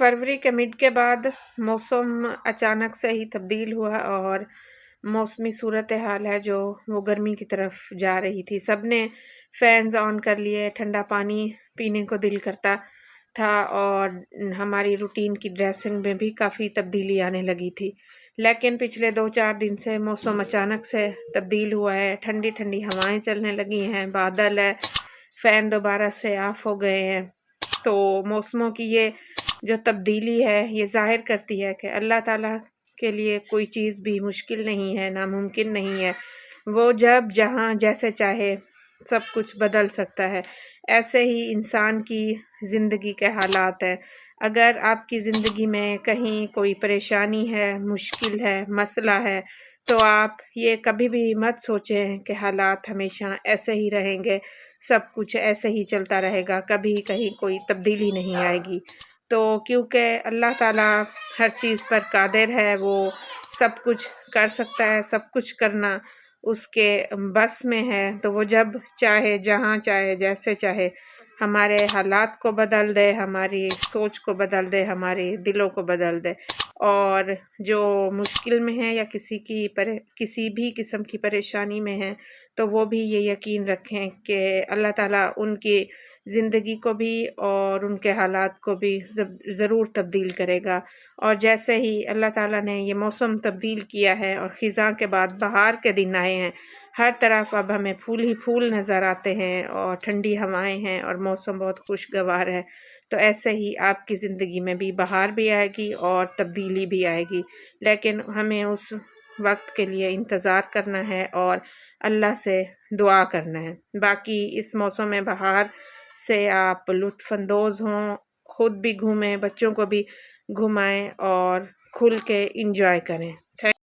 फरवरी के मिड के बाद मौसम अचानक से ही तब्दील हुआ और मौसमी सूरत हाल है जो वो गर्मी की तरफ जा रही थी। सबने फैन्स ऑन कर लिए, ठंडा पानी पीने को दिल करता था और हमारी रूटीन की ड्रेसिंग में भी काफ़ी तब्दीली आने लगी थी। लेकिन पिछले 2-4 दिन से मौसम अचानक से तब्दील हुआ है, ठंडी ठंडी हवाएं चलने लगी हैं, बादल है, फ़ैन दोबारा से ऑफ हो गए हैं। तो मौसमों की ये जो तब्दीली है ये ज़ाहिर करती है कि अल्लाह ताला के लिए कोई चीज़ भी मुश्किल नहीं है, नामुमकिन नहीं है। वो जब जहाँ जैसे चाहे सब कुछ बदल सकता है। ऐसे ही इंसान की ज़िंदगी के हालात हैं। अगर आपकी ज़िंदगी में कहीं कोई परेशानी है, मुश्किल है, मसला है, तो आप ये कभी भी मत सोचें कि हालात हमेशा ऐसे ही रहेंगे, सब कुछ ऐसे ही चलता रहेगा, कभी कहीं कोई तब्दीली नहीं आएगी। तो क्योंकि अल्लाह ताला हर चीज़ पर कादिर है, वो सब कुछ कर सकता है, सब कुछ करना उसके बस में है। तो वो जब चाहे, जहाँ चाहे, जैसे चाहे हमारे हालात को बदल दे, हमारी सोच को बदल दे, हमारे दिलों को बदल दे। और जो मुश्किल में है या किसी भी किस्म की परेशानी में है, तो वो भी ये यकीन रखें कि अल्लाह ताला उनकी ज़िंदगी को भी और उनके हालात को भी ज़रूर तब्दील करेगा। और जैसे ही अल्लाह ताला ने ये मौसम तब्दील किया है और ख़िज़ां के बाद बहार के दिन आए हैं, हर तरफ अब हमें फूल ही फूल नज़र आते हैं और ठंडी हवाएं हैं और मौसम बहुत खुशगवार है। तो ऐसे ही आपकी ज़िंदगी में भी बहार भी आएगी और तब्दीली भी आएगी, लेकिन हमें उस वक्त के लिए इंतज़ार करना है और अल्लाह से दुआ करना है। बाकी इस मौसम बहार से आप लुत्फ़अंदोज़ हों, खुद भी घूमें, बच्चों को भी घुमाएं और खुल के इंजॉय करें।